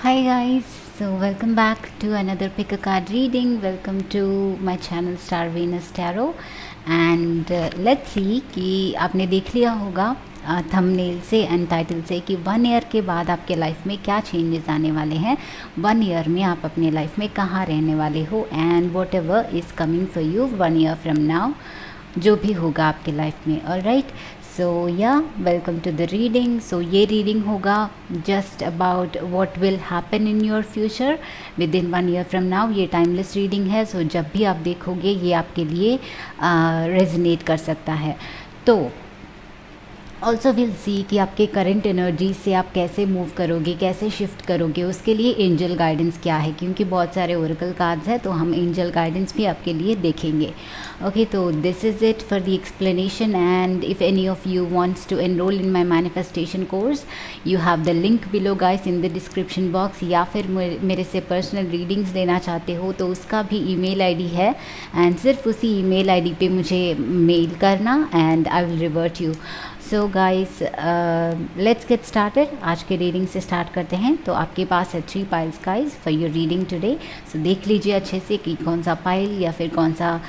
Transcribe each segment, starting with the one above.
Hi guys, so welcome back to another pick a card reading. Welcome to my channel Star Venus Tarot and let's see कि आपने देख लिया होगा thumbnail से and title से कि 1 ईयर के बाद आपके लाइफ में क्या चेंजेस आने वाले हैं। 1 ईयर में आप अपने लाइफ में कहाँ रहने वाले हो and what ever is coming for you 1 year from now, जो भी होगा आपके लाइफ में। ऑलराइट, सो या वेलकम टू द रीडिंग। सो ये रीडिंग होगा just about what will happen in your future with in 1 year from now. ये टाइमलेस रीडिंग है, सो जब भी आप देखोगे ये आपके लिए रेजनेट कर सकता है। तो ऑल्सो विल सी कि आपके करंट एनर्जी से आप कैसे मूव करोगे, कैसे शिफ्ट करोगे, उसके लिए एंजल गाइडेंस क्या है, क्योंकि बहुत सारे ओरेकल कार्ड्स हैं तो हम एंजल गाइडेंस भी आपके लिए देखेंगे। ओके, तो this is it for the explanation and if any of you wants to enrol in my manifestation course you have the link below guys in the description box, या फिर मेरे से personal readings लेना चाहते हो तो उसका भी ईमेल आईडी है एंड सिर्फ उसी ईमेल आईडी पे मुझे मेल करना and I will revert you. So guys let's get started. आज के रीडिंग से स्टार्ट करते हैं। तो आपके पास है 3 piles guys for your reading today. So देख लीजिए अच्छे से कि कौन सा पाइल या फिर कौन सा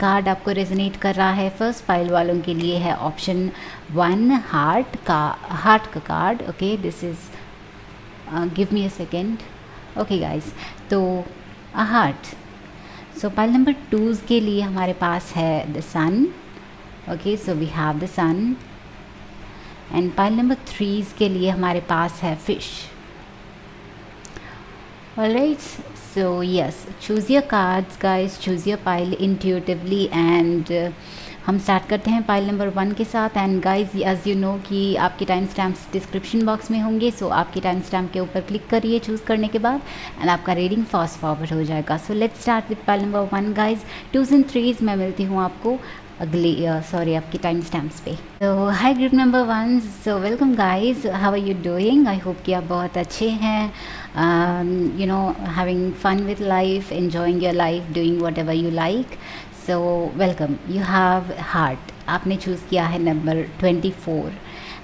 कार्ड आपको रेजोनेट कर रहा है। फर्स्ट पाइल वालों के लिए है ऑप्शन 1 हार्ट का card. Okay, this is give me a second. Okay guys, तो हार्ट। सो पाइल नंबर 2 के लिए हमारे पास है the sun. Okay, so we have the sun. And pile number 3 के लिए हमारे पास है fish. Alright, so yes, choose your cards guys, choose your pile intuitively and हम स्टार्ट करते हैं पाइल नंबर 1 के साथ। And guys as you know कि आपके टाइम स्टैम्प्स डिस्क्रिप्शन बॉक्स में होंगे, सो आपके टाइम स्टैम्प के ऊपर क्लिक करिए चूज़ करने के बाद एंड आपका रीडिंग फास्ट फॉरवर्ड हो जाएगा। So let's start with pile number 1 guys. 2s and 3s मैं मिलती हूँ आपको अगली सॉरी आपकी टाइम स्टैम्प्स पे। तो hi group number 1, so welcome guys, how are you doing? I hope कि आप बहुत अच्छे हैं, you know, having fun with life, enjoying your life, doing whatever you like. So welcome. You have heart, आपने चूज़ किया है number 24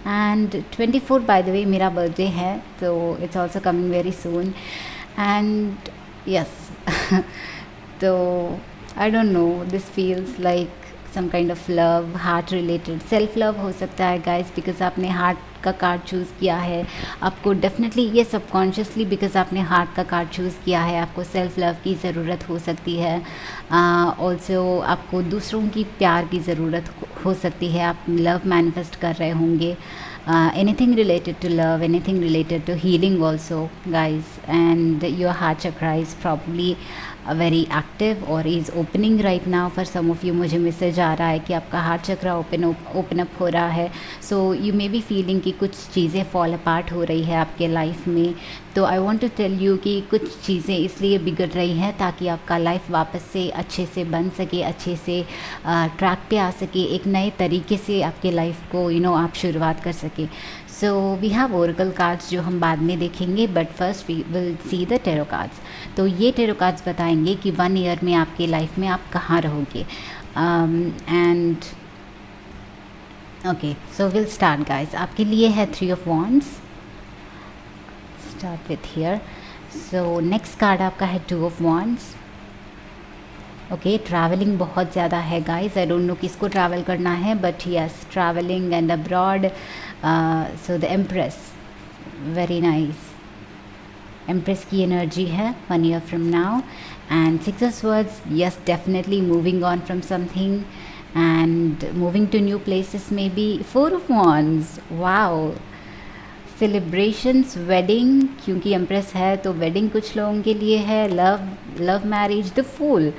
and 24 by the way मेरा बर्थडे है, तो it's also coming very soon and yes तो I don't know, this feels like some kind of love, heart related self love हो सकता है गाइस, बिकॉज आपने हार्ट का कार्ड चूज़ किया है। आपको डेफिनेटली ये सबकॉन्शियसली बिकॉज आपने हार्ट का कार्ड चूज़ किया है, आपको सेल्फ लव की ज़रूरत हो सकती है। ऑल्सो आपको दूसरों की प्यार की ज़रूरत हो सकती है, आप लव मैनिफेस्ट कर रहे होंगे। anything related to love, anything related to healing also guys, and your heart chakra is probably very active or is opening right now for some of you। मुझे मैसेज आ रहा है कि आपका हार्ट चक्रा open up हो रहा है। So you may be feeling कि कुछ चीज़ें फॉल अपार्ट हो रही है आपके लाइफ में। तो I want to tell you कि कुछ चीज़ें इसलिए बिगड़ रही हैं ताकि आपका लाइफ वापस से अच्छे से बन सके, अच्छे से ट्रैक पे आ सके, एक नए तरीके से आपके लाइफ को आप शुरुआत कर सके। So we have oracle cards जो हम बाद में देखेंगे, but first we will see the tarot cards. तो ये टेरो कार्ड्स बताएंगे कि 1 ईयर में आपके लाइफ में आप कहाँ रहोगे। And okay, so will start guys. आपके लिए है 3 of wands. Start with here. So next card आपका है 2 ऑफ वॉन्ड्स। ओके, ट्रैवलिंग बहुत ज़्यादा है गाइस, आई डोंट नो किसको ट्रैवल करना है, but yes, travelling and abroad. So the empress, very nice, empress की एनर्जी है 1 year from now. And 6 of swords, yes, definitely moving on from something and moving to new places maybe. 4 of wands, wow, celebrations, wedding, क्योंकि empress है तो wedding कुछ लोगों के लिए है, love marriage, the fool.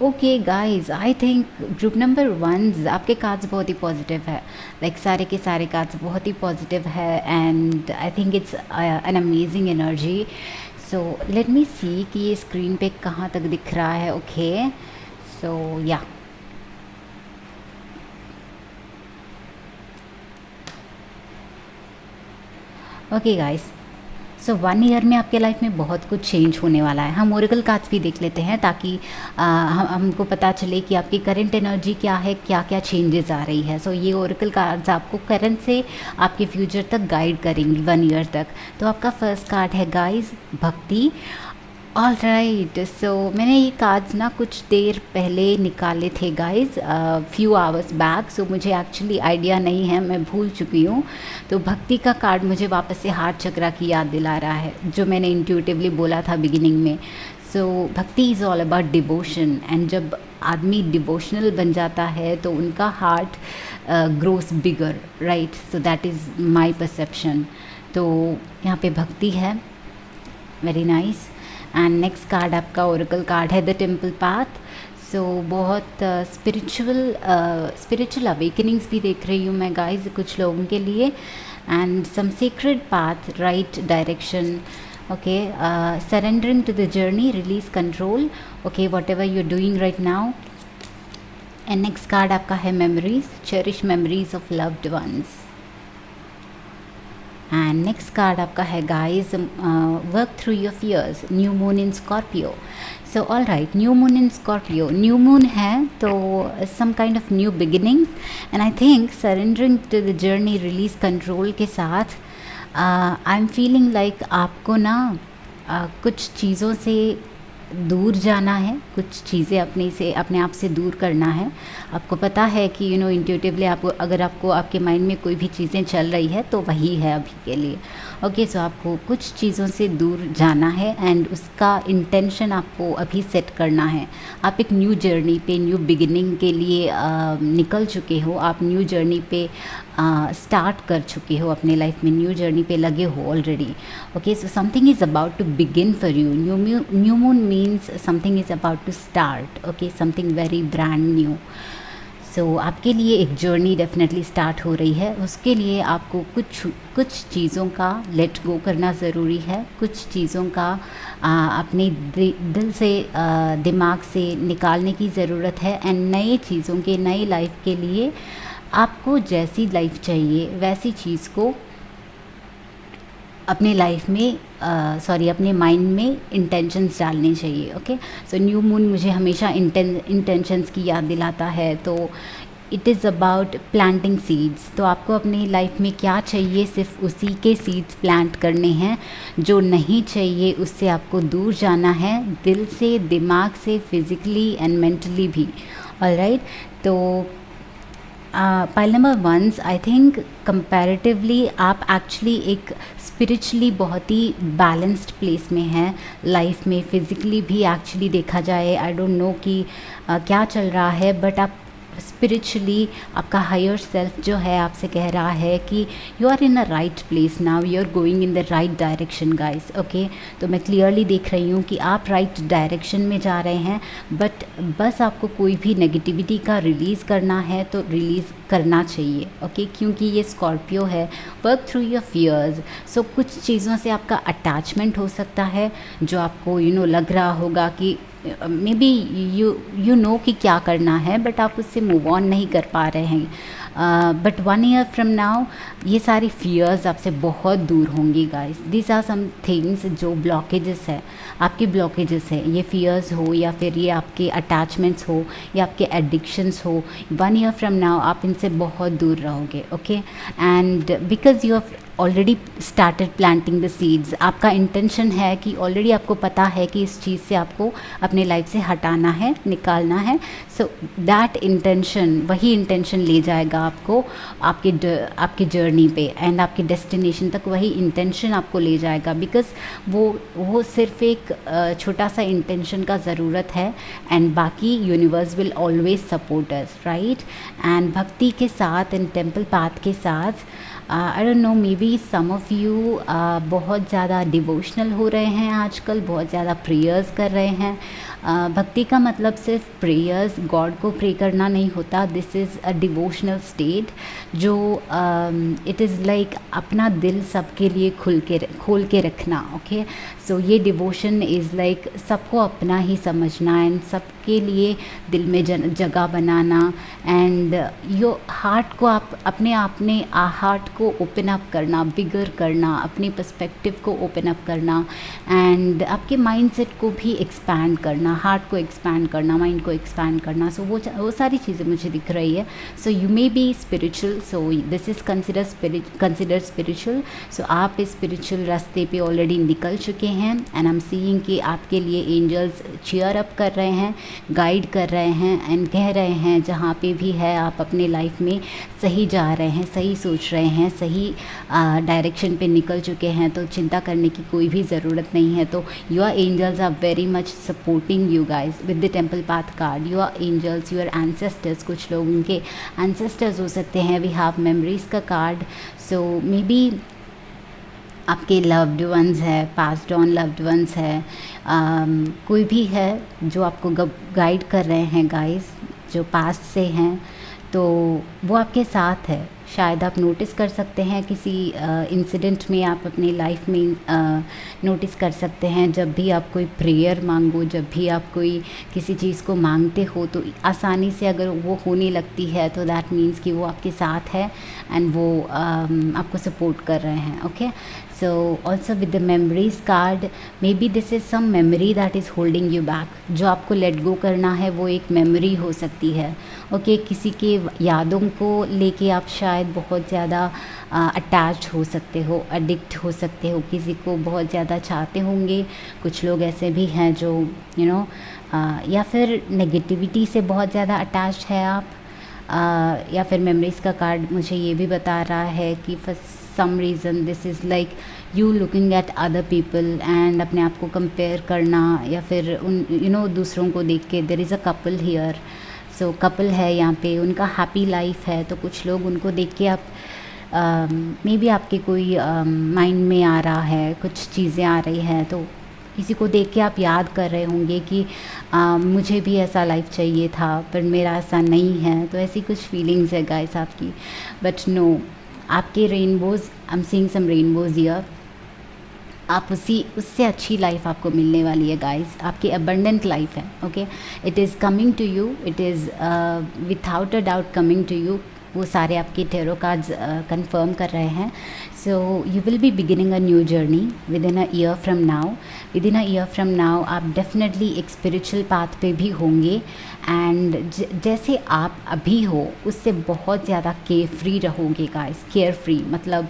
Okay guys, I think group number 1 आपके cards बहुत ही पॉजिटिव है, लाइक सारे के सारे कार्ड्स बहुत ही पॉजिटिव है and I think it's an amazing energy. So let me see कि ये स्क्रीन पे कहाँ तक दिख रहा है। ओके, सो या ओके गाइस, सो 1 ईयर में आपके लाइफ में बहुत कुछ चेंज होने वाला है। हम ओरेकल कार्ड्स भी देख लेते हैं ताकि हमको पता चले कि आपकी करंट एनर्जी क्या है, क्या क्या चेंजेस आ रही है। सो ये ओरेकल कार्ड्स आपको करंट से आपके फ्यूचर तक गाइड करेंगी 1 ईयर तक। तो आपका फर्स्ट कार्ड है गाइस भक्ति। ऑल राइट, सो मैंने ये कार्ड्स ना कुछ देर पहले निकाले थे गाइज, फ्यू आवर्स बैक। सो मुझे एक्चुअली आइडिया नहीं है, मैं भूल चुकी हूँ। तो भक्ति का कार्ड मुझे वापस से हार्ट चक्रा की याद दिला रहा है, जो मैंने इंट्यूटिवली बोला था बिगिनिंग में। So bhakti is all about devotion, and जब आदमी डिवोशनल बन जाता है तो उनका heart grows bigger, right. So that is my perception. तो यहाँ पे भक्ति है, very nice. And next card आपका ओरेकल कार्ड है द टेम्पल पाथ। सो बहुत स्पिरिचुअल अवेकनिंग्स भी देख रही हूँ मैं गाइज कुछ लोगों के लिए, and some secret path, right direction. Okay, surrendering to the journey, release control, okay, whatever you are doing right now. And next card आपका है memories, cherish memories of loved ones. And next card आपका है guys work through your fears, new moon in Scorpio. So all right, new moon in Scorpio, new moon है तो some kind of new beginnings, and I think surrendering to the journey, release control के साथ I am feeling like आपको ना कुछ चीज़ों से दूर जाना है, कुछ चीज़ें अपने आप से दूर करना है। आपको पता है कि इंट्यूटिवली आपको, अगर आपको आपके माइंड में कोई भी चीज़ें चल रही है तो वही है अभी के लिए। ओके, सो आपको कुछ चीज़ों से दूर जाना है एंड उसका इंटेंशन आपको अभी सेट करना है। आप एक न्यू जर्नी पे, न्यू बिगिनिंग के लिए निकल चुके हो, आप न्यू जर्नी पे स्टार्ट कर चुके हो, अपने लाइफ में न्यू जर्नी पे लगे हो already. Okay, so something is about to begin for you. New moon means something is about to start, okay, something very brand new. So आपके लिए एक जर्नी डेफिनेटली स्टार्ट हो रही है। उसके लिए आपको कुछ चीज़ों का लेट गो करना ज़रूरी है, कुछ चीज़ों का अपने दिल से, दिमाग से निकालने की ज़रूरत है। एंड नए चीज़ों के, नई लाइफ के लिए आपको जैसी लाइफ चाहिए वैसी चीज़ को अपने लाइफ में, अपने माइंड में इंटेंशंस डालने चाहिए। ओके, सो न्यू मून मुझे हमेशा इंटेंशंस की याद दिलाता है। तो it is about planting seeds. तो आपको अपनी लाइफ में क्या चाहिए, सिर्फ उसी के सीड्स प्लांट करने हैं। जो नहीं चाहिए उससे आपको दूर जाना है, दिल से, दिमाग से, फिज़िकली एंड मेंटली भी। ऑलराइट, तो pile number 1, I think comparatively आप एक्चुअली एक स्पिरिचुअली बहुत ही बैलेंस्ड प्लेस में हैं लाइफ में। फिज़िकली भी एक्चुअली देखा जाए, आई डोंट नो कि क्या चल रहा है, बट आप स्पिरिचुअली, आपका हायर सेल्फ जो है आपसे कह रहा है कि you are in a right place now, you are going in the right direction guys. Okay, तो मैं क्लियरली देख रही हूँ कि आप राइट डायरेक्शन में जा रहे हैं, बट बस आपको कोई भी नेगेटिविटी का रिलीज़ करना है तो रिलीज़ करना चाहिए। ओके, क्योंकि ये स्कॉर्पियो है, वर्क थ्रू योर फियर्स। सो कुछ चीज़ों से आपका अटैचमेंट हो सकता है जो आपको लग रहा होगा कि मे बी यू नो कि क्या करना है, बट आप उससे मूव ऑन नहीं कर पा रहे हैं। बट 1 ईयर फ्रॉम नाउ ये सारी फियर्स आपसे बहुत दूर होंगी guys. This are some things जो ब्लॉकेजेस है, आपके ब्लॉकेजेस है, ये फियर्स हो या फिर ये आपके अटैचमेंट्स हो या आपके एडिक्शंस हो। 1 ईयर फ्रॉम नाउ आप इनसे बहुत दूर रहोगे। Okay, and because you have already started planting the seeds, आपका इंटेंशन है कि ऑलरेडी आपको पता है कि इस चीज़ से आपको अपने लाइफ से हटाना है, निकालना है। सो दैट इंटेंशन, वही इंटेंशन ले जाएगा आपको आपके जर्नी पे एंड आपके डेस्टिनेशन तक। वही इंटेंशन आपको ले जाएगा, बिकॉज वो सिर्फ एक छोटा सा इंटेंशन का ज़रूरत है एंड बाकी universe will always support us, right. And bhakti के साथ एंड टेम्पल पाथ के साथ I don't know, maybe some of you बहुत ज़्यादा डिवोशनल हो रहे हैं आजकल, बहुत ज़्यादा प्रेयर्स कर रहे हैं। भक्ति का मतलब सिर्फ प्रेयर्स, गॉड को प्रे करना नहीं होता। This is a devotional state जो इट इज़ लाइक अपना दिल सबके लिए खोल के रखना। ओके, सो ये डिवोशन इज़ लाइक सबको अपना ही समझना एंड सबके लिए दिल में जगह बनाना। एंड यो हार्ट को आप अपने हार्ट को ओपन अप करना, बिगर करना, अपने पर्सपेक्टिव को ओपन अप करना, एंड आपके माइंडसेट को भी एक्सपैंड करना, हार्ट को एक्सपैंड करना, माइंड को एक्सपैंड करना। सो वो सारी चीज़ें मुझे दिख रही है। So you may be spiritual, so this is consider spiritual. So आप इस स्पिरिचुअल रास्ते पे ऑलरेडी निकल चुके हैं, एंड आई एम सीइंग कि आपके लिए एंजल्स चीयर अप कर रहे हैं, गाइड कर रहे हैं, एंड कह रहे हैं जहाँ पे भी है आप अपने लाइफ में सही जा रहे हैं, सही सोच रहे हैं, सही डायरेक्शन पे निकल चुके हैं, तो चिंता करने की कोई भी ज़रूरत नहीं है। तो your angels are very much supporting you guys with the temple path card. Your angels, your ancestors, कुछ लोग उनके एंसेस्टर्स हो सकते हैं। वी हैव मेमोरीज का कार्ड, सो मे बी आपके लव्ड वंस है, पास्ड ऑन लव्ड वंस है, कोई भी है जो आपको गाइड कर रहे हैं गाइस, जो पास्ट से हैं, तो वो आपके साथ है। शायद आप नोटिस कर सकते हैं किसी इंसिडेंट में, आप अपनी लाइफ में नोटिस कर सकते हैं, जब भी आप कोई प्रेयर मांगो, जब भी आप कोई किसी चीज़ को मांगते हो, तो आसानी से अगर वो होने लगती है तो दैट मीन्स कि वो आपके साथ है एंड वो आपको सपोर्ट कर रहे हैं। Okay, so also with the memories card, maybe this is some memory that is holding you back। जो आपको let go करना है वो एक memory हो सकती है। ओके, किसी के यादों को लेके आप शायद बहुत ज़्यादा अटैच हो सकते हो, एडिक्ट हो सकते हो, किसी को बहुत ज़्यादा चाहते होंगे। कुछ लोग ऐसे भी हैं जो या फिर नेगेटिविटी से बहुत ज़्यादा अटैच है आप, या फिर मेमोरीज़ का कार्ड मुझे ये भी बता रहा है कि for some reason this is like you looking at other people and अपने आप को कंपेयर करना, या फिर उन दूसरों को देख के। There is a couple here, so couple है यहाँ पे, उनका हैप्पी लाइफ है, तो कुछ लोग उनको देख के आप मे बी आपके कोई माइंड में आ रहा है, कुछ चीज़ें आ रही हैं, तो किसी को देख के आप याद कर रहे होंगे कि मुझे भी ऐसा लाइफ चाहिए था पर मेरा ऐसा नहीं है। तो ऐसी कुछ फीलिंग्स है गाइस आपकी, बट नो, आपके rainbows, I am seeing some rainbows here. आप उससे अच्छी लाइफ आपको मिलने वाली है गाइस, आपकी अबंडेंट लाइफ है। Okay, it is coming to you, it is without a doubt coming to you. वो सारे आपके टेरो कार्ड्स कंफर्म कर रहे हैं। So you will be beginning a new journey within a year from now. Within a year from now आप definitely एक spiritual path पे भी होंगे, एंड जैसे आप अभी हो उससे बहुत ज़्यादा केयर फ्री रहोगे गाइस। केयर फ्री मतलब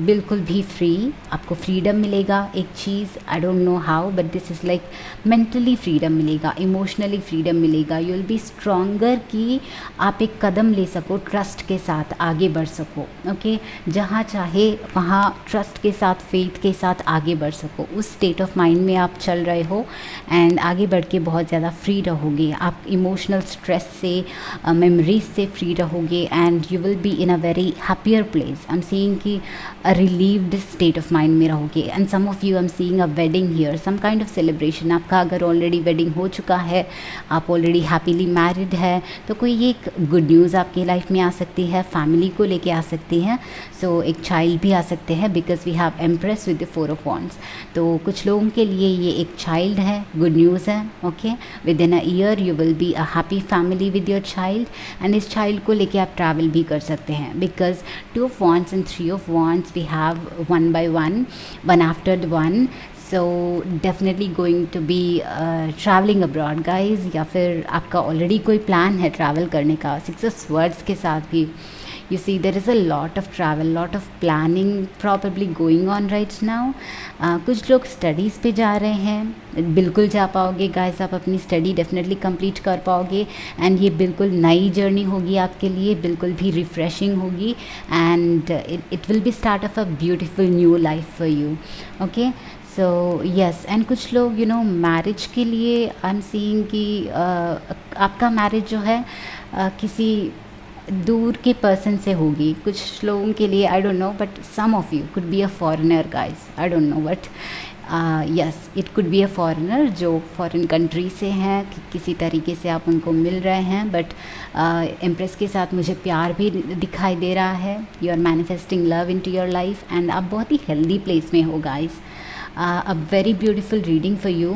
बिल्कुल भी फ्री, आपको फ्रीडम मिलेगा। एक चीज़, I don't know how, but this is like mentally freedom मिलेगा, इमोशनली फ्रीडम मिलेगा। यू विल बी स्ट्रॉन्गर कि आप एक कदम ले सको, ट्रस्ट के साथ आगे बढ़ सको। ओके, जहाँ चाहे वहाँ ट्रस्ट के साथ, फेथ के साथ आगे बढ़ सको। उस स्टेट ऑफ माइंड में आप चल रहे हो, एंड आगे बढ़ के बहुत ज़्यादा फ्री रहोगे। आप इमोशनल स्ट्रेस से, मेमोरीज से फ्री रहोगे, and you will be in a very happier place. I am seeing कि a relieved state of mind में रहोगे। And some of you, I am seeing a wedding here, some kind of celebration. आपका अगर already wedding हो चुका है, आप already happily married है, तो कोई एक गुड न्यूज़ आपकी लाइफ में आ सकती है, फैमिली को लेके आ सकती है। सो एक चाइल्ड भी आ सकते हैं, because we have empress with the 4 of wands. तो कुछ लोगों के लिए ये एक चाइल्ड है, गुड न्यूज़ है। Okay, within a year you will be a happy family with your child, and इस चाइल्ड को लेके आप ट्रैवल भी कर सकते हैं, because 2 of wands and 3 of wands we have one by one, one after the one. So definitely going to be traveling abroad guys, या फिर आपका ऑलरेडी कोई प्लान है ट्रैवल करने का। 6 ऑफ स्वर्ड्स के साथ भी you see there is a lot of travel, lot of planning probably going on right now. कुछ लोग स्टडीज़ पे जा रहे हैं, बिल्कुल जा पाओगे गाइस, आप अपनी स्टडी डेफिनेटली कंप्लीट कर पाओगे, एंड ये बिल्कुल नई जर्नी होगी आपके लिए, बिल्कुल भी रिफ्रेशिंग होगी, and it will be start of a beautiful new life for you. Okay, so yes, and कुछ लोग मैरिज के लिए आई एम सीइंग कि आपका मैरिज जो है किसी दूर के पर्सन से होगी। कुछ लोगों के लिए I don't know, but some of you could be a foreigner guys, I don't know, but yes it could be a foreigner जो फॉरेन कंट्री से हैं, किसी तरीके से आप उनको मिल रहे हैं। बट एम्प्रेस के साथ मुझे प्यार भी दिखाई दे रहा है। You are manifesting love in to your life, and आप बहुत ही हेल्दी प्लेस में हो guys. A very beautiful reading for you.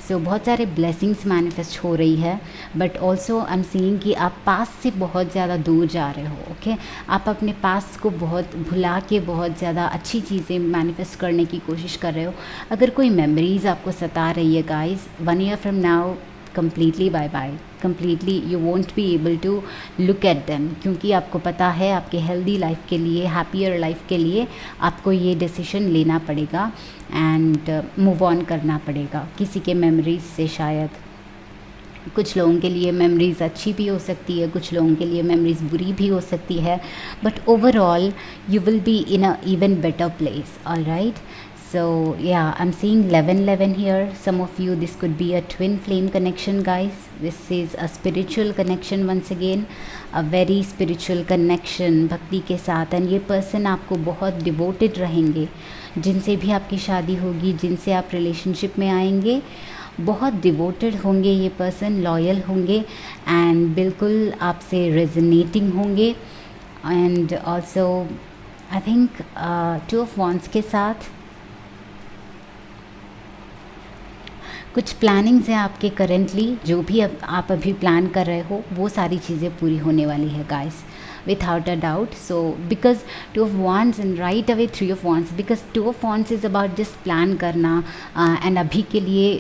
So बहुत सारे ब्लेसिंग्स मैनिफेस्ट हो रही है, but also I am seeing कि आप पास्ट से बहुत ज़्यादा दूर जा रहे हो। ओके आप अपने पास्ट को बहुत भुला के बहुत ज़्यादा अच्छी चीज़ें मैनिफेस्ट करने की कोशिश कर रहे हो। अगर कोई मेमोरीज़ आपको सता रही है guys, 1 year from now completely bye bye, completely you won't be able to look at them, क्योंकि आपको पता है आपके हेल्दी लाइफ के लिए, हैप्पियर लाइफ के लिए आपको ये डिसीजन लेना पड़ेगा एंड मूव ऑन करना पड़ेगा किसी के मेमोरीज से। शायद कुछ लोगों के लिए मेमोरीज़ अच्छी भी हो सकती है, कुछ लोगों के लिए मेमोरीज़ बुरी भी हो सकती है, but overall you will be in a even better place. Alright, so yeah, I'm seeing 11 here. Some of you, this could be a twin flame connection guys. This is a spiritual connection once again, a very spiritual connection भक्ति के साथ। And ये person आपको बहुत devoted रहेंगे, जिनसे भी आपकी शादी होगी, जिनसे आप रिलेशनशिप में आएंगे, बहुत डिवोटेड होंगे ये पर्सन, लॉयल होंगे एंड बिल्कुल आपसे रेजोनेटिंग होंगे। And also I think 2 of wands के साथ कुछ प्लानिंग्स हैं आपके करेंटली, जो भी अब आप अभी प्लान कर रहे हो वो सारी चीज़ें पूरी होने वाली है guys, without a doubt. So because 2 of wands and right away 3 of wands, because 2 of wands is about just plan करना and अभी के लिए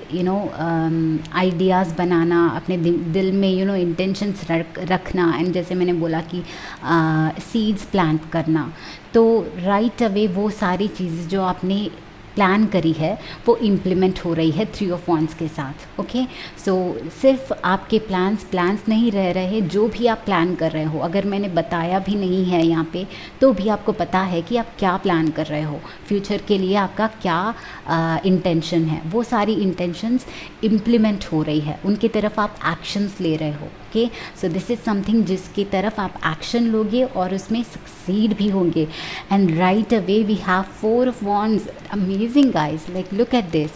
आइडियाज़ बनाना, अपने दिल में इंटेंशंस रखना एंड जैसे मैंने बोला कि सीड्स प्लांट करना। तो राइट अवे वो सारी चीज़ें जो आपने प्लान करी है वो इम्प्लीमेंट हो रही है 3 ऑफ वॉन्ड्स के साथ। ओके सो सिर्फ आपके प्लान्स नहीं रह रहे, जो भी आप प्लान कर रहे हो, अगर मैंने बताया भी नहीं है यहाँ पे तो भी आपको पता है कि आप क्या प्लान कर रहे हो, फ्यूचर के लिए आपका क्या इंटेंशन है, वो सारी इंटेंशंस इम्प्लीमेंट हो रही है, उनकी तरफ आप एक्शंस ले रहे हो। Okay so this is something जिसकी तरफ आप एक्शन लोगे और उसमें सक्सीड भी होंगे। And right away we have 4 of wands, amazing guys, like look at this,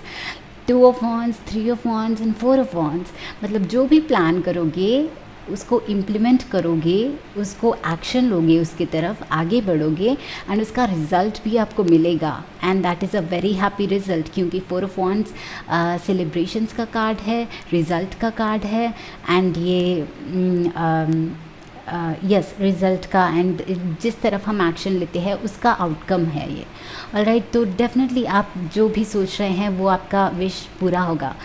2 of wands, 3 of wands and 4 of wands. मतलब जो भी प्लान करोगे उसको इम्प्लीमेंट करोगे, उसको एक्शन लोगे, उसकी तरफ आगे बढ़ोगे एंड उसका रिज़ल्ट भी आपको मिलेगा and that is a very happy result, क्योंकि 4 ऑफ वॉन्ड्स सेलिब्रेशंस का कार्ड है, रिज़ल्ट का कार्ड है एंड ये यस रिज़ल्ट का, एंड जिस तरफ हम एक्शन लेते हैं उसका आउटकम है ये। ऑलराइट, तो डेफिनेटली आप जो भी सोच रहे हैं वो आपका विश पूरा होगा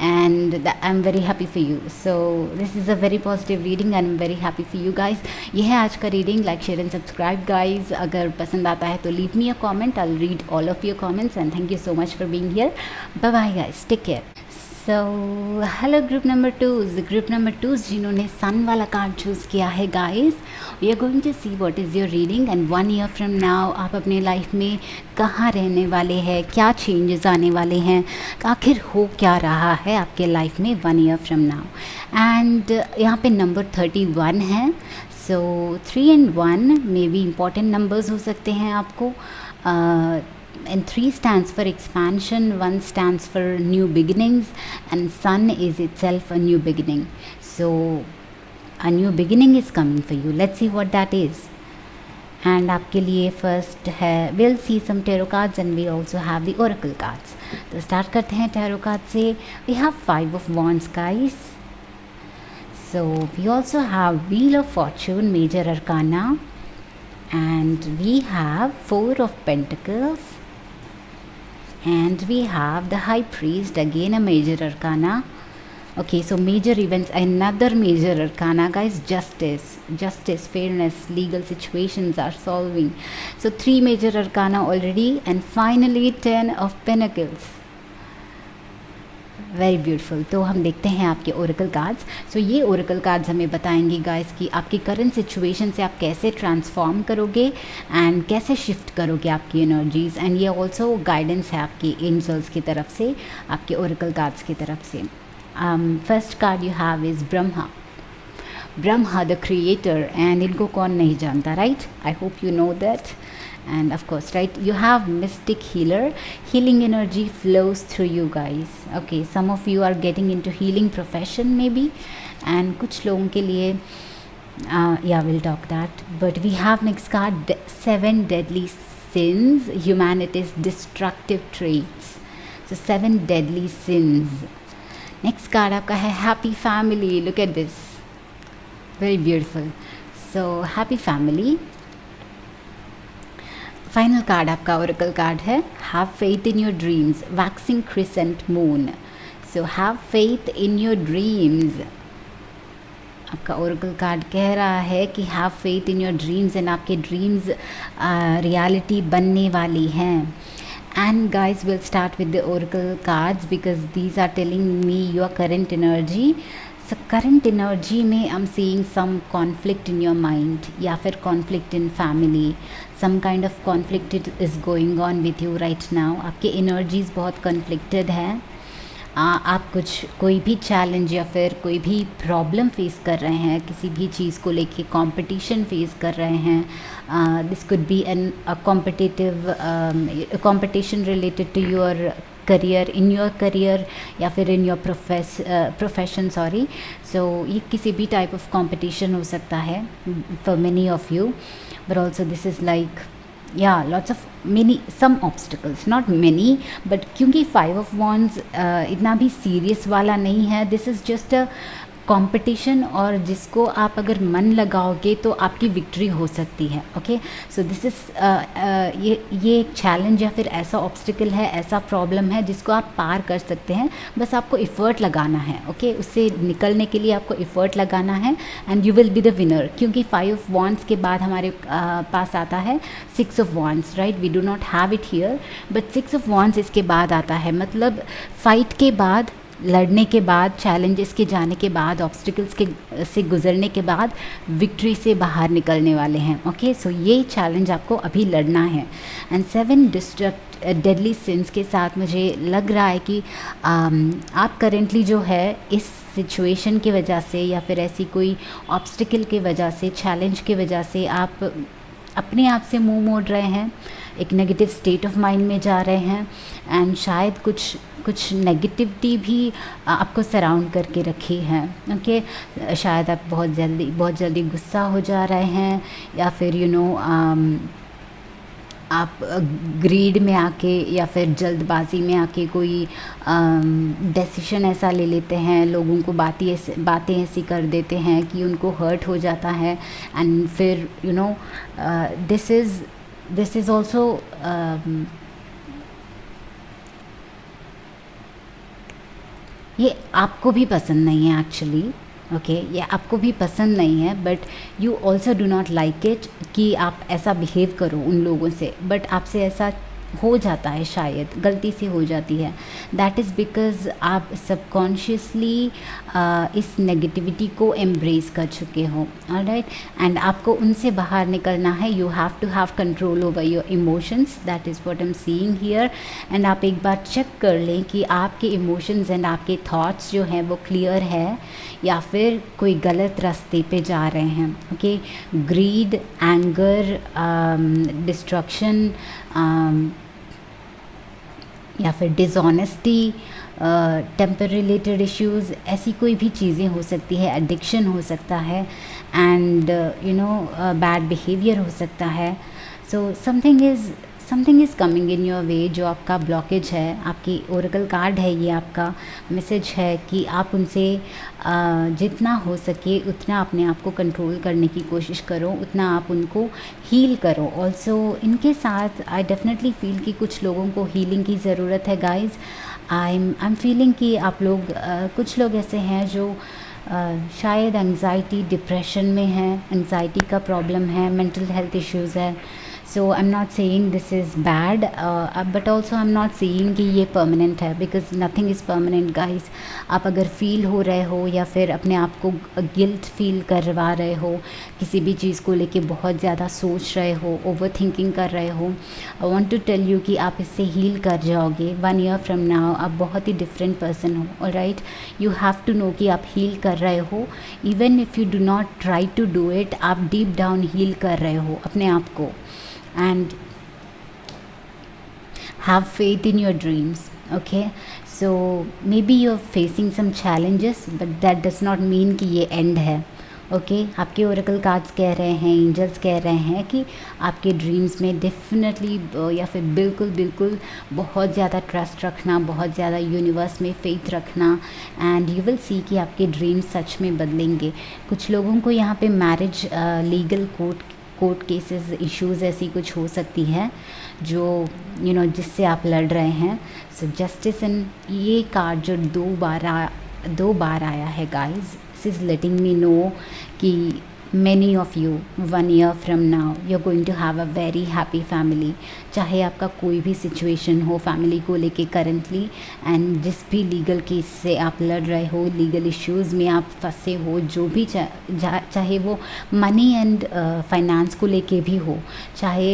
and I'm very happy for you. So this is a very positive reading and I'm very happy for you guys. ये है आज का reading, like share and subscribe guys. अगर पसंद आता है तो leave me a comment, I will read all of your comments and thank you so much for being here. Bye bye guys, take care. So hello group number 2 जिन्होंने sun वाला card choose किया है guys, we are going to see what is your reading and 1 year from now आप अपने life में कहाँ रहने वाले हैं, क्या चेंजेस आने वाले हैं, आखिर हो क्या रहा है आपके लाइफ में 1 ईयर फ्रॉम नाउ। एंड यहाँ पे नंबर 31 है, सो 3 and 1 may be important numbers हो सकते हैं आपको। And 3 stands for expansion, 1 stands for new beginnings and sun is itself a new beginning. So a new beginning is coming for you. Let's see what that is. And आपके लिए first है, we'll see some tarot cards and we also have the oracle cards. तो start करते हैं tarot card से। We have 5 of wands guys. So we also have wheel of fortune, major arcana, and we have 4 of pentacles. And we have the high priest, again a major arcana. Okay, so major events, another major arcana guys, justice, fairness, legal situations are solving. So 3 major arcana already and finally 10 of pentacles. Very beautiful. तो हम देखते हैं आपके Oracle cards. सो ये Oracle cards हमें बताएंगे guys कि आपकी करंट सिचुएशन से आप कैसे ट्रांसफॉर्म करोगे एंड कैसे शिफ्ट करोगे आपकी एनर्जीज़, एंड ये ऑल्सो गाइडेंस है आपकी एंजल्स की तरफ से, आपके ओरेकल कार्ड्स की तरफ से। First card you have is Brahma the creator, and इनको कौन नहीं जानता, right? I hope you know that. And of course, right, you have mystic healer, healing energy flows through you guys. Okay, some of you are getting into healing profession maybe, and कुछ लोगों के लिए yeah, we'll talk that. But we have next card, 7 deadly sins, humanity's destructive traits. So 7 deadly sins. Next card आपका है happy family. Look at this, very beautiful. So happy family. Final card आपका oracle card है have faith in your dreams, waxing crescent moon. So have faith in your dreams. आपका oracle card कह रहा है कि have faith in your dreams and आपके dreams reality बनने वाली हैं. And guys, we'll start with the oracle cards because these are telling me your current energy. So current energy में I'm seeing some conflict in your mind या फिर conflict in family. Some kind of conflict is going on with you right now. आपके energies बहुत conflicted हैं. आप कोई भी challenge या फिर कोई भी प्रॉब्लम फेस कर रहे हैं, किसी भी चीज़ को लेके कंपटीशन फेस कर रहे हैं. This could be an competitive competition related to your career, in your career या फिर in your profession. Sorry. So ये किसी भी टाइप ऑफ कंपटीशन हो सकता है for many of you, but also this is like lots of many some obstacles, not many, but क्योंकि 5 of wands इतना भी सीरियस वाला नहीं है. This is just a competition और जिसको आप अगर मन लगाओगे तो आपकी विक्ट्री हो सकती है. ओके. सो दिस इज़ ये एक चैलेंज या फिर ऐसा ऑब्स्टिकल है, ऐसा प्रॉब्लम है जिसको आप पार कर सकते हैं. बस आपको एफ़र्ट लगाना है. ओके. उससे निकलने के लिए आपको एफ़र्ट लगाना है and you will be the winner. क्योंकि 5 ऑफ वॉन्ड्स के बाद हमारे पास आता है 6 of wands. Right. We do not have it here but 6 of wands इसके बाद आता है. मतलब फाइट के बाद, लड़ने के बाद, चैलेंजेस के जाने के बाद, ऑब्स्टिकल्स के से गुजरने के बाद विक्ट्री से बाहर निकलने वाले हैं. ओके. सो ये चैलेंज आपको अभी लड़ना है. एंड 7 डिस्ट्रक्ट डेडली सिंस के साथ मुझे लग रहा है कि आप करेंटली जो है इस सिचुएशन की वजह से या फिर ऐसी कोई ऑब्स्टिकल की वजह से, चैलेंज की वजह से आप अपने आप से मुंह मोड़ रहे हैं, एक नेगेटिव स्टेट ऑफ माइंड में जा रहे हैं एंड शायद कुछ नेगेटिविटी भी आपको सराउंड करके रखी है. ओके. शायद आप बहुत जल्दी गुस्सा हो जा रहे हैं या फिर आप ग्रीड में आके या फिर जल्दबाजी में आके कोई डिसीजन ऐसा ले लेते हैं, लोगों को बातें ऐसी कर देते हैं कि उनको हर्ट हो जाता है. एंड फिर दिस इज़ ऑल्सो ये आपको भी पसंद नहीं है एक्चुअली. ओके. ये आपको भी पसंद नहीं है but you also do not like it कि आप ऐसा बिहेव करो उन लोगों से. बट आपसे ऐसा हो जाता है, शायद गलती से हो जाती है. दैट इज़ बिकॉज़ आप सबकॉन्शियसली इस नेगेटिविटी को एम्ब्रेस कर चुके हो. ऑलराइट. एंड आपको उनसे बाहर निकलना है. You have to have control over your emotions. That is what I am seeing here. And आप एक बार चेक कर लें कि आपके इमोशंस एंड आपके थॉट्स जो हैं वो क्लियर है या फिर कोई गलत रास्ते पे जा रहे हैं. ओके. ग्रीड, एंगर, डिस्ट्रक्शन या फिर डिसऑनेस्टी, टेम्पर रिलेटेड इश्यूज़, ऐसी कोई भी चीज़ें हो सकती है. एडिक्शन हो सकता है एंड बैड बिहेवियर हो सकता है. सो something is coming in your way. जो आपका ब्लॉकेज है, आपकी ओरेकल कार्ड है, ये आपका मैसेज है कि आप उनसे जितना हो सके उतना अपने आप को कंट्रोल करने की कोशिश करो, उतना आप उनको हील करो. ऑल्सो इनके साथ आई डेफिनेटली फील कि कुछ लोगों को हीलिंग की ज़रूरत है गाइज़. आई एम फीलिंग कि आप लोग कुछ लोग ऐसे हैं जो शायद एंग्जाइटी, डिप्रेशन में हैं, एंग्जाइटी का प्रॉब्लम है, मेंटल हेल्थ इश्यूज़ है. So I am not saying this is bad but also I am not saying कि ये परमानेंट है because nothing is permanent guys. आप अगर फील हो रहे हो या फिर अपने आप को गिल्ट फील करवा रहे हो, किसी भी चीज़ को लेके बहुत ज़्यादा सोच रहे हो, ओवर थिंकिंग कर रहे हो, I want to tell you कि आप इससे हील कर जाओगे. 1 year फ्रॉम नाउ आप बहुत ही डिफरेंट पर्सन हो. Alright. You have to know कि आप हील कर रहे हो. Even if you do not try to do it, आप डीप डाउन हील कर रहे हो अपने आप को. And have faith in your dreams. Okay. So maybe you're facing some challenges but that does not mean कि ये end है. ओके आपके ओरेकल कार्ड्स कह रहे हैं, एंजल्स कह रहे हैं कि आपके ड्रीम्स में डेफिनेटली या फिर बिल्कुल बिल्कुल बहुत ज़्यादा ट्रस्ट रखना, बहुत ज़्यादा यूनिवर्स में फेथ रखना, एंड यू विल सी कि आपके ड्रीम्स सच में बदलेंगे। कुछ लोगों को यहाँ पे marriage legal court cases issues ऐसी कुछ हो सकती है जो जिससे आप लड़ रहे हैं। सो जस्टिस इन ये कार्ड जो दो बार आया है guys, this is letting me know कि many of you 1 year from now you're going to have a very happy family। चाहे आपका कोई भी सिचुएशन हो फैमिली को लेके करंटली, एंड जिस भी लीगल केस से आप लड़ रहे हो, लीगल इश्यूज़ में आप फंसे हो, जो भी चाहे वो मनी एंड फाइनेंस को लेके भी हो, चाहे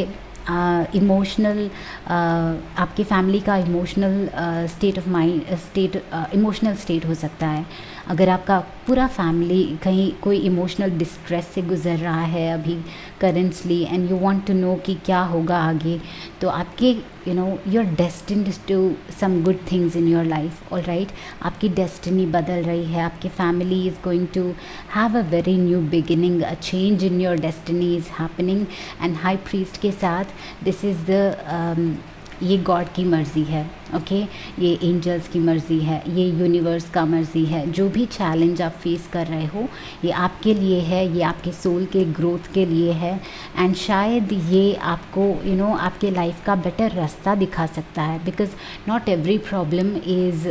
इमोशनल आपकी फैमिली का emotional state of mind emotional state हो सकता है। अगर आपका पूरा फैमिली कहीं कोई इमोशनल डिस्ट्रेस से गुज़र रहा है अभी currently, and you want to know कि क्या होगा आगे, तो आपके you are destined to some good things in your life. Alright, आपकी डेस्टिनी बदल रही है, आपकी family is going to have a very new beginning, a change in your destiny is happening. And high priest के साथ this is the ये God की मर्ज़ी है, ओके ये एंजल्स की मर्ज़ी है, ये यूनिवर्स का मर्ज़ी है। जो भी चैलेंज आप फेस कर रहे हो ये आपके लिए है, ये आपके सोल के ग्रोथ के लिए है, एंड शायद ये आपको आपके लाइफ का बेटर रास्ता दिखा सकता है। Because not every problem is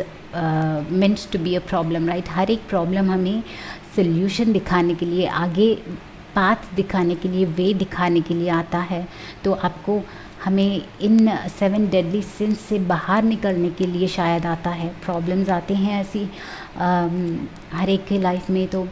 meant to be a problem, right. हर एक प्रॉब्लम हमें सोल्यूशन दिखाने के लिए, आगे पाथ दिखाने के लिए, वे दिखाने के लिए आता है। तो आपको हमें इन 7 डेडली सिंस से बाहर निकलने के लिए शायद आता है। प्रॉब्लम्स आते हैं ऐसी हर एक के लाइफ में। तो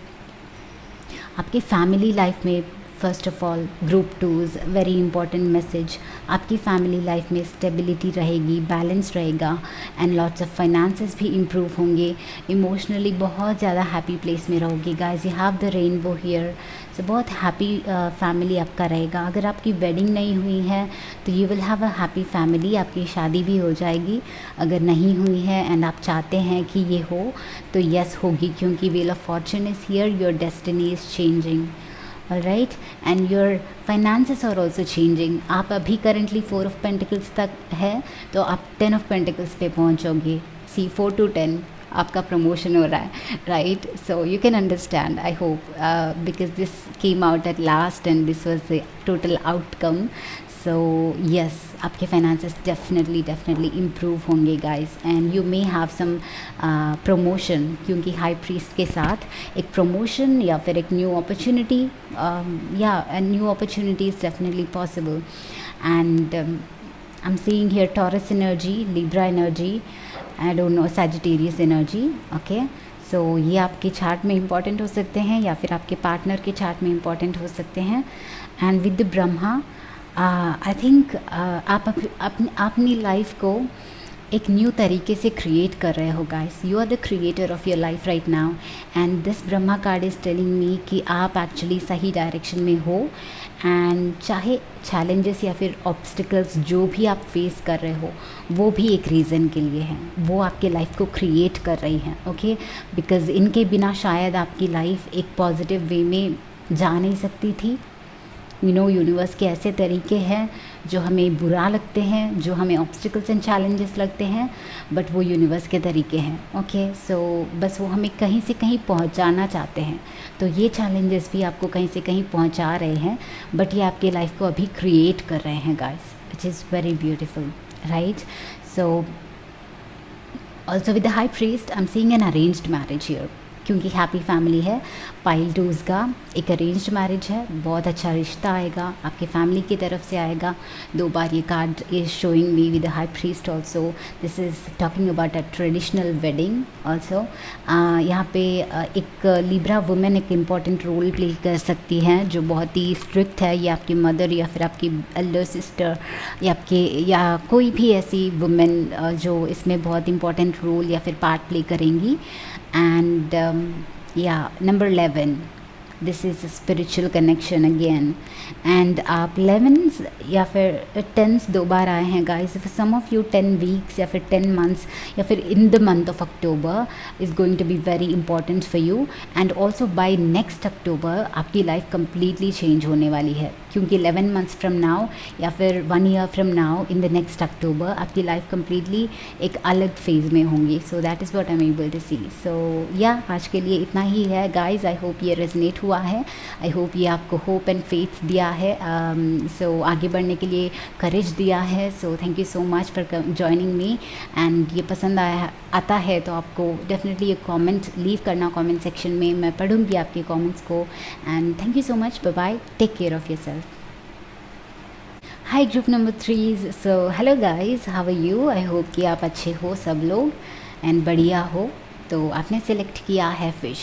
आपके फैमिली लाइफ में first of all group 2 very important message. आपकी फैमिली लाइफ में स्टेबिलिटी रहेगी, बैलेंस रहेगा, एंड लॉट्स ऑफ फाइनेंसेस भी इम्प्रूव होंगे। इमोशनली बहुत ज़्यादा हैप्पी प्लेस में रहोगे guys. You have the rainbow here, so बहुत हैप्पी फैमिली आपका रहेगा। अगर आपकी वेडिंग नहीं हुई है तो you will have a happy family, आपकी शादी भी हो जाएगी। अगर नहीं हुई है एंड आप चाहते हैं कि ये हो तो यस होगी, क्योंकि wheel of fortune is here, your destiny is changing. Alright, and your finances are also changing. आप अभी करेंटली 4 ऑफ पेंटिकल्स तक है, तो आप 10 ऑफ पेंटिकल्स पे पहुंचोगे। सी 4 to 10 आपका प्रमोशन हो रहा है, right. So you can understand, I hope, because this came out at last and this was the total outcome. So yes, आपके फाइनेंसेस डेफिनेटली इम्प्रूव होंगे guys, and you may have some promotion, क्योंकि high priest के साथ एक promotion या फिर एक new opportunity, या new opportunity is definitely possible. And I am seeing here Taurus energy, Libra energy, I don't know, Sagittarius energy, okay. सो ये आपके चार्ट में इंपॉर्टेंट हो सकते हैं या फिर आपके पार्टनर के चार्ट में इंपॉर्टेंट हो सकते हैं। And with the Brahma I think आप अपनी लाइफ को एक न्यू तरीके से क्रिएट कर रहे हो guys. You are the creator of your life right now, and this Brahma card is telling me कि आप एक्चुअली सही डायरेक्शन में हो। एंड चाहे चैलेंजेस या फिर ऑब्स्टिकल्स जो भी आप फेस कर रहे हो वो भी एक रीज़न के लिए हैं, वो आपके लाइफ को क्रिएट कर रही हैं, ओके। बिकॉज़ इनके बिना शायद आपकी लाइफ एक पॉजिटिव वे में जा नहीं सकती थी। यूनिवर्स के ऐसे तरीके हैं जो हमें बुरा लगते हैं, जो हमें ऑब्स्टिकल्स एंड चैलेंजेस लगते हैं, बट वो यूनिवर्स के तरीके हैं, ओके। सो बस वो हमें कहीं से कहीं पहुंचाना चाहते हैं। तो ये चैलेंजेस भी आपको कहीं से कहीं पहुंचा रहे हैं, बट ये आपके लाइफ को अभी क्रिएट कर रहे हैं guys, which is very beautiful, right. So also with the high priest I am seeing an arranged marriage here, क्योंकि हैप्पी फैमिली है। पाइल 2 का एक अरेंज्ड मैरिज है, बहुत अच्छा रिश्ता आएगा, आपके फैमिली की तरफ से आएगा। 2 बार ये card is showing me with high priest also. This is talking about a traditional wedding also. यहाँ पे एक लिब्रा वुमेन एक इम्पॉर्टेंट रोल प्ले कर सकती हैं, जो बहुत ही स्ट्रिक्ट है। ये आपकी मदर या फिर आपकी एल्डर सिस्टर या कोई भी ऐसी वुमेन जो इसमें बहुत इंपॉर्टेंट रोल या फिर पार्ट प्ले करेंगी। एंड या number 11 this is spiritual connection again. And आप 11s या फिर 10s 2 बार आए हैं guys, some of you 10 weeks या फिर 10 मंथ्स या फिर in the month of October is going to be very important for you. And also by next October आपकी लाइफ कम्प्लीटली चेंज होने वाली है, क्योंकि 11 मंथ्स फ्रॉम नाउ या फिर 1 year from now in the next October आपकी life completely एक अलग फेज़ में होंगी। So that is what I am able to see. So या आज के लिए इतना ही है गाइज। आई होप ये रेजनेट हुआ है, आई होप ये आपको होप एंड फेथ दिया है, सो आगे बढ़ने के लिए करेज दिया है। So thank you so much for joining me. And ये पसंद आता है तो आपको डेफिनेटली ये कमेंट लीव करना कमेंट सेक्शन में, मैं पढ़ूंगी आपके कमेंट्स को। And thank you so much, bye bye, take care of yourself. Hi group number 3। So hello guys, how are you? I hope कि आप अच्छे हो सब लोग एंड बढ़िया हो। तो आपने सेलेक्ट किया है फिश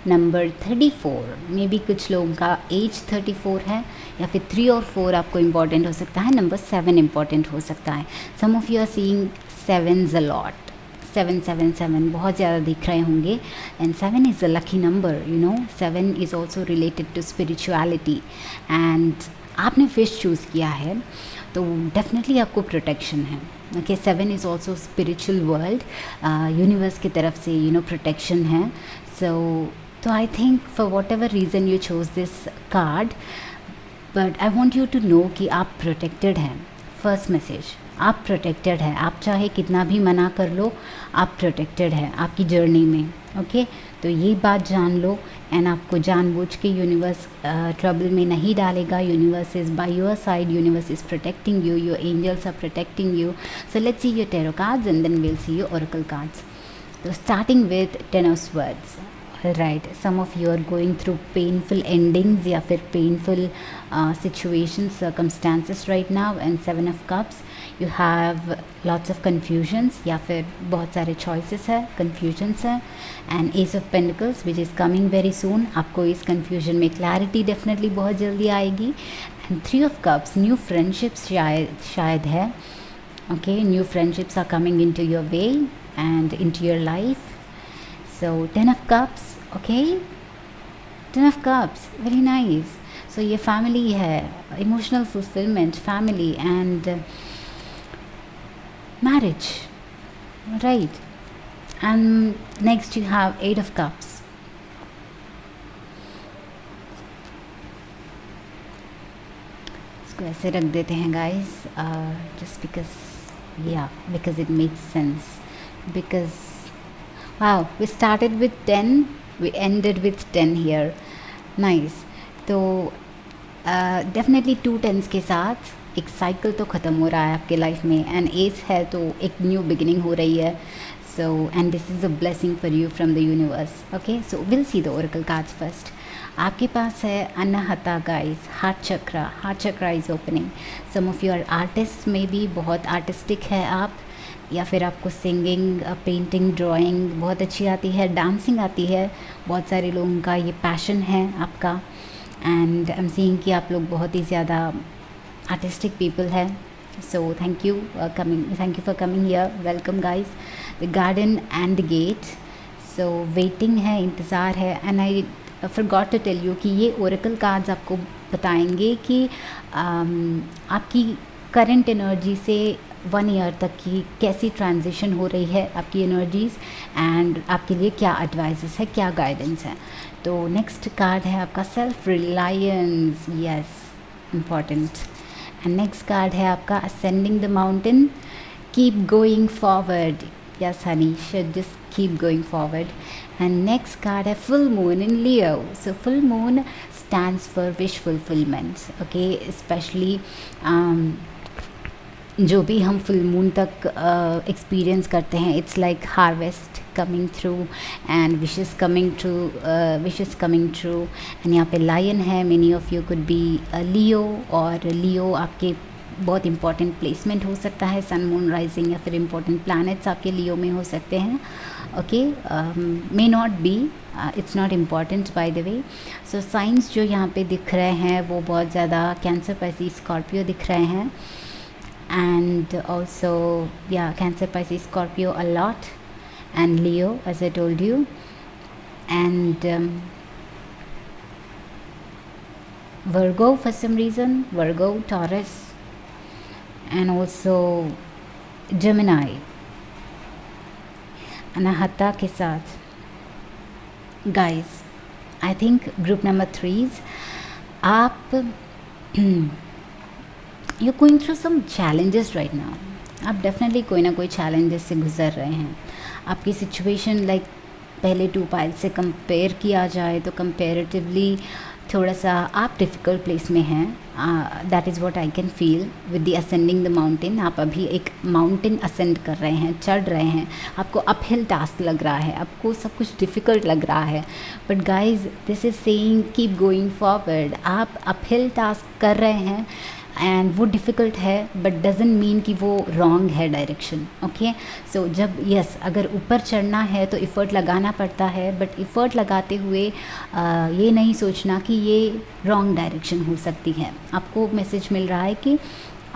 नंबर 34। मे बी कुछ लोगों का एज 34 है या फिर 3 और 4 आपको इम्पॉर्टेंट हो सकता है, नंबर 7 इम्पॉर्टेंट हो सकता है। Some of you are seeing 7s a lot, 7 बहुत ज़्यादा दिख रहे होंगे। And 7 is a lucky number, you know. 7 is also related to spirituality. And आपने फिश चूज़ किया है तो डेफिनेटली आपको प्रोटेक्शन है। Okay, 7 is also spiritual world, universe की तरफ से यू नो प्रोटेक्शन है। तो I think for whatever reason you chose this card, but I want you to know कि आप प्रोटेक्टेड हैं। फर्स्ट मैसेज, आप प्रोटेक्टेड हैं। आप चाहे कितना भी मना कर लो, आप प्रोटेक्टेड हैं आपकी जर्नी में। ओके, तो ये बात जान लो। एंड आपको जानबूझ के यूनिवर्स ट्रबल में नहीं डालेगा। Universe is by your side, universe is protecting you, your angels are protecting you. So let's see your tarot cards and then will see your oracle cards. तो starting with 10 of swords. Right, some of you are going through painful endings या फिर painful situations, circumstances right now. And 7 of cups, you have lots of confusions या फिर बहुत सारे choices है, confusions है। And ace of pentacles which is coming very soon. आपको इस कन्फ्यूजन में क्लैरिटी डेफिनेटली बहुत जल्दी आएगी। And 3 of cups, new friendships शायद है। Okay, new friendships are coming in to your way and in to your life. So 10 of cups, okay, 10 of cups, very nice. So ये family है, emotional fulfillment, family and marriage, right? And next you have 8 of cups. इसको ऐसे रख देते हैं guys, just because it makes sense, because wow, we started with 10, we ended with 10 here. Nice. तो definitely 2 10s के साथ एक साइकिल तो ख़त्म हो रहा है आपके लाइफ में। एंड एज है तो एक न्यू बिगिनिंग हो रही है। So and this is a blessing for you from the universe. Okay, so will see the oracle cards first. आपके पास है Anahata guys, heart chakra is opening. Some of you are artist, में भी बहुत आर्टिस्टिक है आप, या फिर आपको सिंगिंग, पेंटिंग, ड्राइंग बहुत अच्छी आती है, डांसिंग आती है। बहुत सारे लोगों का ये पैशन है आपका। एंड आई एम सीइंग कि आप लोग बहुत ही ज़्यादा आर्टिस्टिक पीपल है। So thank you for coming here, welcome guys. The garden and the gate, so waiting है, इंतज़ार है। And I forgot to tell you कि ये ओरेकल कार्ड्स आपको बताएंगे कि आपकी करंट एनर्जी से 1 ईयर तक की कैसी ट्रांजिशन हो रही है आपकी एनर्जीज़, एंड आपके लिए क्या एडवाइसेस है, क्या गाइडेंस है। तो नेक्स्ट कार्ड है आपका self reliance, yes, important. And next card है आपका ascending the mountain, keep going forward, yes honey, should just keep going forward. And next card है full moon in Leo. So full moon stands for wish fulfilments. Okay, specially जो भी हम full moon तक experience करते हैं, it's like harvest coming through and wishes coming through. And यहाँ पे lion है, many of you could B लियो, और लियो आपके बहुत इंपॉर्टेंट प्लेसमेंट हो सकता है, सन मून राइजिंग या फिर इंपॉर्टेंट प्लैनेट्स आपके लियो में हो सकते हैं। Okay, may not be, it's not important bye the way. So science जो यहाँ पे दिख रहे हैं वो बहुत ज़्यादा कैंसर, पाइसेस, स्कॉर्पियो दिख रहे हैं। And also Cancer, Pisces, Scorpio a lot, and Leo as I told you. And Virgo for some reason, Virgo, Taurus, and also Gemini, Anahata के साथ। Guys, I think group number 3, आप you going through some challenges right now. आप definitely कोई ना कोई challenges से गुजर रहे हैं। आपकी सिचुएशन लाइक पहले 2 पाइल से कंपेयर किया जाए तो कंपेरेटिवली थोड़ा सा आप डिफ़िकल्ट प्लेस में हैं। That is what I can feel with the ascending the mountain. आप अभी एक माउंटेन असेंड कर रहे हैं, चढ़ रहे हैं। आपको अपहिल टास्क लग रहा है, आपको सब कुछ डिफ़िकल्ट लग रहा है, but guys this is saying keep going forward. आप अपहिल टास्क कर रहे हैं एंड वो डिफ़िकल्ट है, बट डजंट मीन कि वो रॉन्ग है डायरेक्शन। ओके, सो जब यस अगर ऊपर चढ़ना है तो इफ़र्ट लगाना पड़ता है, बट इफ़र्ट लगाते हुए ये नहीं सोचना कि ये रॉन्ग डायरेक्शन हो सकती है। आपको मैसेज मिल रहा है कि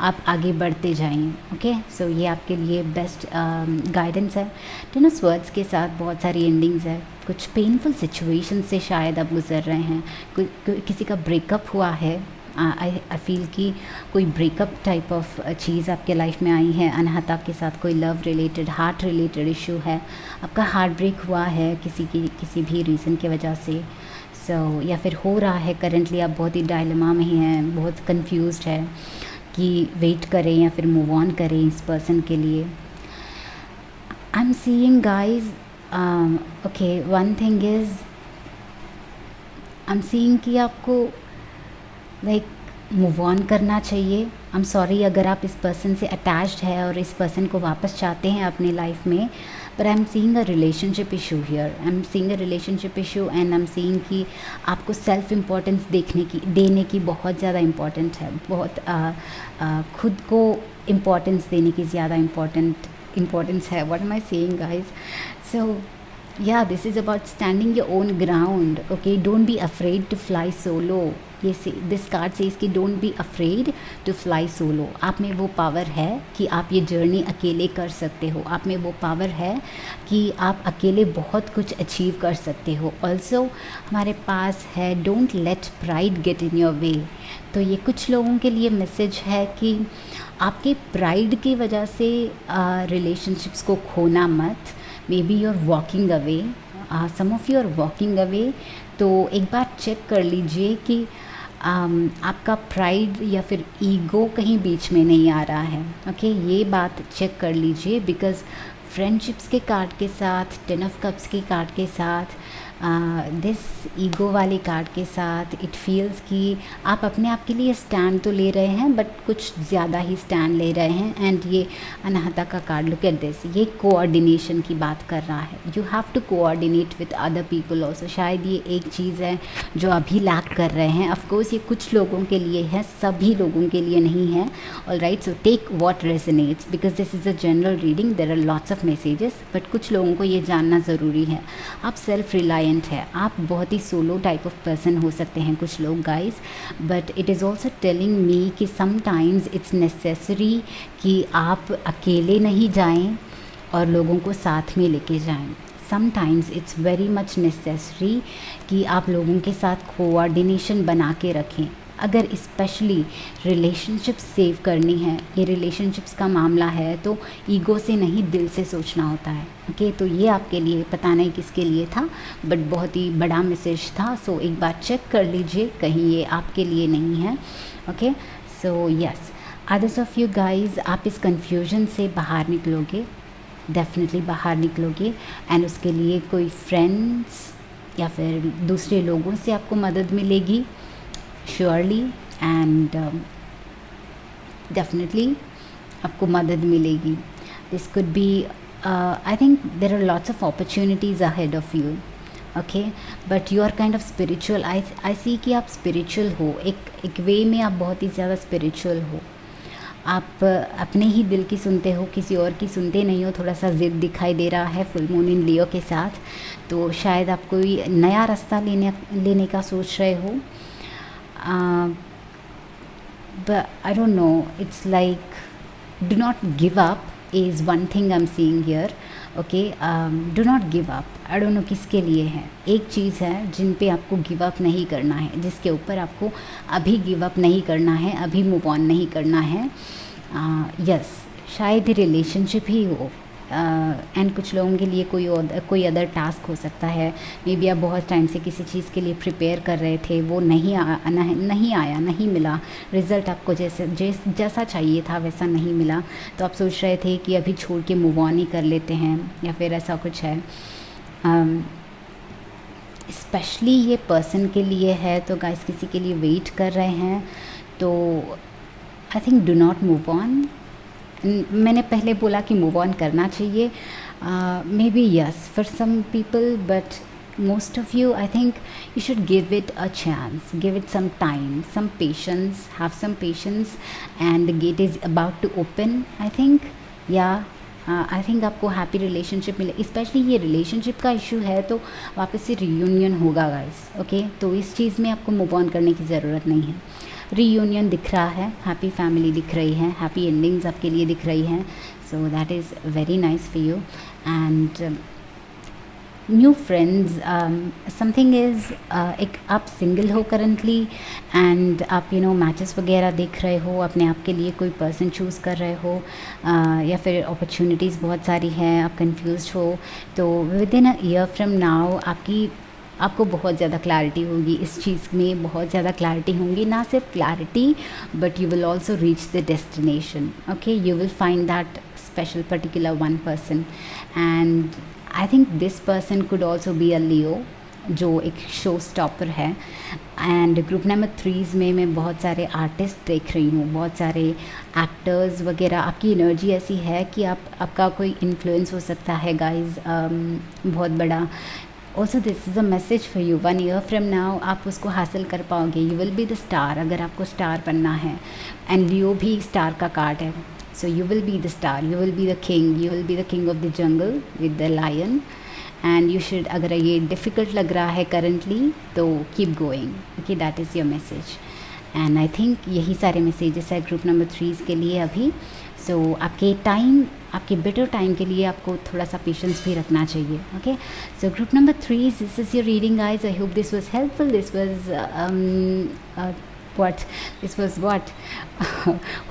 आप आगे बढ़ते जाइए। ओके, सो ये आपके लिए बेस्ट गाइडेंस है। टेन ऑफ स्वर्ड्स के साथ बहुत सारी एंडिंग्स है। कुछ पेनफुल सिचुएशन से शायद आप गुजर रहे हैं। किसी का ब्रेकअप हुआ है। आई फील कि कोई ब्रेकअप टाइप ऑफ चीज़ आपके लाइफ में आई है। अनाहता के साथ कोई love related, heart related issue है। आपका हार्ट ब्रेक हुआ है किसी भी रीज़न की वजह से। या फिर हो रहा है करेंटली। आप बहुत ही डायलेमा में हैं, बहुत कंफ्यूज्ड है कि वेट करें या फिर मूव ऑन करें इस पर्सन के लिए। आई am seeing guys, okay, one thing is I am seeing कि आपको लाइक मूव ऑन करना चाहिए। आई एम सॉरी अगर आप इस पर्सन से अटैच्ड है और इस पर्सन को वापस चाहते हैं अपनी लाइफ में, पर आई am seeing a relationship issue here. I am seeing a relationship issue and I am seeing कि आपको सेल्फ इम्पोर्टेंस देने की बहुत ज़्यादा इम्पोर्टेंट है। बहुत खुद को इम्पोर्टेंस देने की ज़्यादा इम्पोर्टेंस है। What am I saying guys? So yeah, this is about standing your own ground. Okay, don't be afraid to fly solo. This card says कि don't be afraid to fly solo. आप में वो power है कि आप ये journey अकेले कर सकते हो। आप में वो पावर है कि आप अकेले बहुत कुछ अचीव कर सकते हो। ऑल्सो हमारे पास है don't let pride get in your way. तो ये कुछ लोगों के लिए मैसेज है कि आपके प्राइड की वजह से रिलेशनशिप्स को खोना मत। Maybe you are walking away, some of you are walking away. तो एक बार चेक कर लीजिए कि आपका प्राइड या फिर ईगो कहीं बीच में नहीं आ रहा है। ओके, ये बात चेक कर लीजिए। बिकॉज़ फ्रेंडशिप्स के कार्ड के साथ, 10 ऑफ कप्स के कार्ड के साथ, दिस ईगो वाले कार्ड के साथ इट फील्स कि आप अपने आप के लिए स्टैंड तो ले रहे हैं, बट कुछ ज़्यादा ही स्टैंड ले रहे हैं। एंड ये अनाहता का कार्ड, लुक एट दिस, ये कोऑर्डिनेशन की बात कर रहा है। You have to coordinate with other people also. शायद ये एक चीज़ है जो अभी लैक कर रहे हैं। ऑफकोर्स ये कुछ लोगों के लिए है, सभी लोगों के लिए नहीं है। Alright, so take what resonates because this is a general reading, there are lots of messages, but कुछ लोगों को ये जानना ज़रूरी है। आप सेल्फ रिलायंट है, आप बहुत ही सोलो टाइप ऑफ पर्सन हो सकते हैं कुछ लोग guys, but it is also telling me कि समटाइम्स इट्स नेसेसरी कि आप अकेले नहीं जाएं और लोगों को साथ में लेके जाएं। Sometimes it's very much necessary कि आप लोगों के साथ कोऑर्डिनेशन बना के रखें। अगर स्पेशली रिलेशनशिप्स सेव करनी है, ये रिलेशनशिप्स का मामला है, तो ईगो से नहीं दिल से सोचना होता है। ओके, तो ये आपके लिए पता नहीं किसके लिए था, बट बहुत ही बड़ा मैसेज था। सो एक बार चेक कर लीजिए कहीं ये आपके लिए नहीं है। Okay, so yes, others of you guys, आप इस कन्फ्यूजन से बाहर निकलोगे, डेफिनेटली बाहर निकलोगे। एंड उसके लिए कोई फ्रेंड्स या फिर दूसरे लोगों से आपको मदद मिलेगी श्योरली, एंड डेफिनेटली आपको मदद मिलेगी। This could be, I think there are lots of opportunities ahead of you. Okay, but you are kind of spiritual. I see कि आप स्पिरिचुअल हो, एक वे में आप बहुत ही ज़्यादा स्पिरिचुअल हो। आप अपने ही दिल की सुनते हो, किसी और की सुनते नहीं हो। थोड़ा सा ज़िद दिखाई दे रहा है फुल मून इन लियो के साथ, तो शायद आप कोई नया रास्ता लेने का सोच रहे हो। But I don't know, it's like do not give up is one thing I'm seeing here, okay, do not give up. I don't no किसके लिए है, एक चीज़ है जिन पे आपको गिव अप नहीं करना है, जिसके ऊपर आपको अभी गिव अप नहीं करना है, अभी मूव ऑन नहीं करना है। यस, शायद रिलेशनशिप ही हो, एंड कुछ लोगों के लिए कोई अदर टास्क हो सकता है। मे बी आप बहुत टाइम से किसी चीज़ के लिए प्रिपेयर कर रहे थे, वो नहीं आया, नहीं मिला रिज़ल्ट, आपको जैसा चाहिए था वैसा नहीं मिला, तो आप सोच रहे थे कि अभी छोड़ के मूव ऑन ही कर लेते हैं, या फिर ऐसा कुछ है। स्पेशली ये पर्सन के लिए है, तो गाइस किसी के लिए वेट कर रहे हैं, तो I think do not move on. मैंने पहले बोला कि मूव ऑन करना चाहिए, maybe yes for some people, but most of you, I think you should give it a chance, give it some time, some patience, have some patience, and the gate is about to open, I think. I think आपको happy relationship मिले, specially ये relationship का issue है तो वापस से reunion होगा guys, okay. तो इस चीज़ में आपको मूव ऑन करने की ज़रूरत नहीं है, रीयूनियन दिख रहा है, हैप्पी फैमिली दिख रही है, हैप्पी एंडिंग्स आपके लिए दिख रही हैं, सो that is very nice for you. And new friends, something is, एक आप सिंगल हो करंटली एंड आप मैचेस वगैरह देख रहे हो, अपने आप के लिए कोई पर्सन चूज़ कर रहे हो, या फिर अपॉर्चुनिटीज़ बहुत सारी हैं, आप कंफ्यूज हो, तो with in a year from now आपको बहुत ज़्यादा क्लैरिटी होगी इस चीज़ में, बहुत ज़्यादा क्लैरिटी होंगी, ना सिर्फ clarity but you will also reach the destination, okay. You will find that special particular one person, and I think this person could also be a Leo, जो एक शो स्टॉपर है। एंड ग्रुप नंबर 3 में मैं बहुत सारे artist देख रही हूँ, बहुत सारे एक्टर्स वगैरह, आपकी एनर्जी ऐसी है कि आपका कोई इन्फ्लुएंस हो सकता है गाइज, बहुत बड़ा। Also this is a message for you, 1 year from now आप उसको हासिल कर पाओगे, you will be the star, अगर आपको स्टार बनना है। एंड लियो भी स्टार का कार्ड है, so you will be the star, you will be the king, you will be the king of the jungle with the lion, and you should, अगर ये difficult लग रहा है currently तो keep going, okay, that is your message, and I think यही सारे messages है group number 3 के लिए अभी। so आपके बेटर टाइम के लिए आपको थोड़ा सा पेशेंस भी रखना चाहिए, okay. So group number 3, this is your reading guys, I hope this was helpful, this was this was what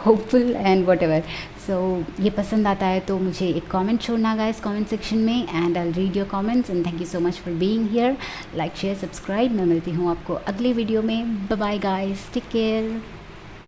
hopeful and whatever, so ये पसंद आता है तो मुझे एक कमेंट छोड़ना गाइस कमेंट सेक्शन में, and I will read your comments, and thank you so much for being here. Like share subscribe, मैं मिलती हूँ आपको अगले वीडियो में, bye bye guys, take care.